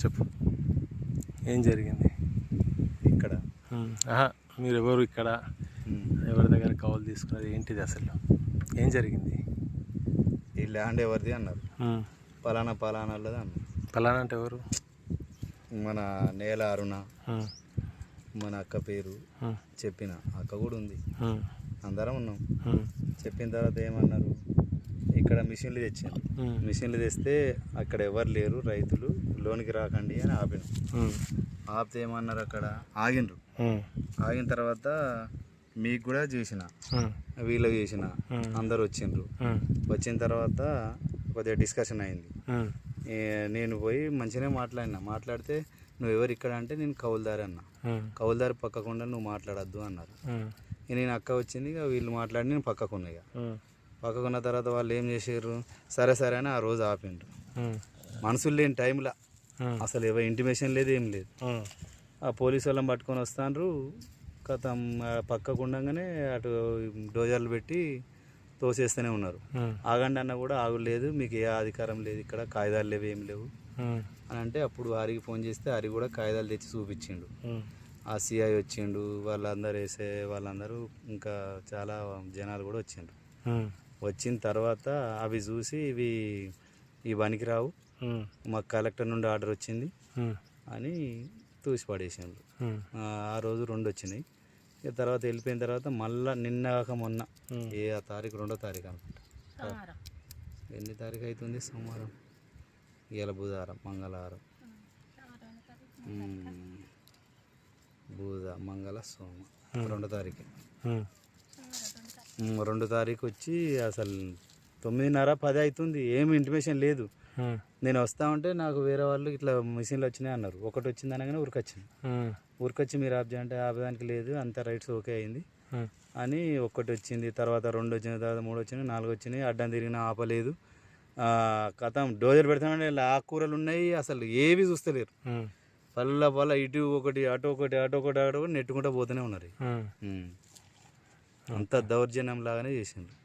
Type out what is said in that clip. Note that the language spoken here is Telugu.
చెప్పు, ఏం జరిగింది ఇక్కడ? మీరు ఎవరు ఇక్కడ, ఎవరి దగ్గర కౌలు తీసుకున్నది ఏంటిది, అసలు ఏం జరిగింది? ఈ ల్యాండ్ ఎవరిది అన్నారు, పలానా పలానా వాళ్ళది అన్నారు. పలానా అంటే ఎవరు? మన నేల అరుణ, మన అక్క పేరు చెప్పిన, అక్క కూడా ఉంది, అందరం ఉన్నాం. చెప్పిన తర్వాత ఏమన్నారు, ఇక్కడ మిషన్లు తెచ్చాను, మిషన్లు తెస్తే అక్కడ ఎవరు లేరు, రైతులు లోనికి రాకండి అని ఆపిన. ఆపితే ఏమన్నారు, అక్కడ ఆగినరు. ఆగిన తర్వాత మీకు కూడా చేసిన, వీళ్ళకి చేసిన, అందరు వచ్చిండ్రు. వచ్చిన తర్వాత కొద్దిగా డిస్కషన్ అయింది. నేను పోయి మంచిగానే మాట్లాడితే నువ్వు ఎవరు ఇక్కడ అంటే నేను కౌలుదారి అన్న. కౌలుదారి పక్కకుండా నువ్వు మాట్లాడద్దు అన్నారు. నేను అక్క వచ్చింది, ఇక వీళ్ళు మాట్లాడి నేను పక్కకున్నా. ఇక పక్కకున్న తర్వాత వాళ్ళు ఏం చేసారు, సరే సరే అని ఆ రోజు ఆపిండ్రు. మనుషులు లేని టైంలో అసలు ఎవరు ఇంటిమేషన్ లేదు, ఏం లేదు. ఆ పోలీసు వాళ్ళని పట్టుకొని వస్తాండ్రు. కథం పక్కకు ఉండగానే అటు డోజర్లు పెట్టి తోసేస్తూనే ఉన్నారు. ఆగండి అన్న కూడా ఆగులేదు, మీకు ఏ అధికారం లేదు, ఇక్కడ కాగితాలు లేవు, ఏం లేవు అని అంటే అప్పుడు హరికి ఫోన్ చేస్తే హరి కూడా కాగితాలు తెచ్చి చూపించిండు. ఆ సిఐ వచ్చిండు, వాళ్ళందరూ ఇంకా చాలా జనాలు కూడా వచ్చిండ్రు. వచ్చిన తర్వాత అవి చూసి ఇవి పనికి రావు, మాకు కలెక్టర్ నుండి ఆర్డర్ వచ్చింది అని తూసి పడేసిండ్రు. ఆ రోజు 2 వచ్చినాయి. ఇక తర్వాత వెళ్ళిపోయిన తర్వాత మళ్ళీ నిన్న కాక మొన్న ఆ తారీఖు 2వ తారీఖు అనుకుంటా, ఎన్ని తారీఖు అవుతుంది, సోమవారం, ఇవాళ బుధవారం, మంగళవారం, మంగళ సోమ, 2వ తారీఖు. 2వ తారీఖు వచ్చి అసలు 9:30 10 అవుతుంది, ఏమి ఇంటిమేషన్ లేదు. నేను వస్తా ఉంటే నాకు వేరే వాళ్ళు ఇట్లా మిషన్లు వచ్చినాయి అన్నారు. ఒకటి వచ్చింది అనగానే ఊరికొచ్చి మీరు ఆప్ చేయంటే ఆపడానికి లేదు, అంత రైట్స్ ఓకే అయింది అని. ఒకటి వచ్చింది, తర్వాత 2 వచ్చిన, తర్వాత 3 వచ్చినాయి, 4 వచ్చినాయి. అడ్డం తిరిగినా ఆపలేదు. కథం డోజర్ పెడతామంటే ఆకుకూరలు ఉన్నాయి, అసలు ఏవి చూస్తలేరు. పల్ల ఇటు ఒకటి అటు ఒకటి నెట్టుకుంటూ పోతూనే ఉన్నారు. అంత దౌర్జన్యం లాగానే చేసిండ్రు.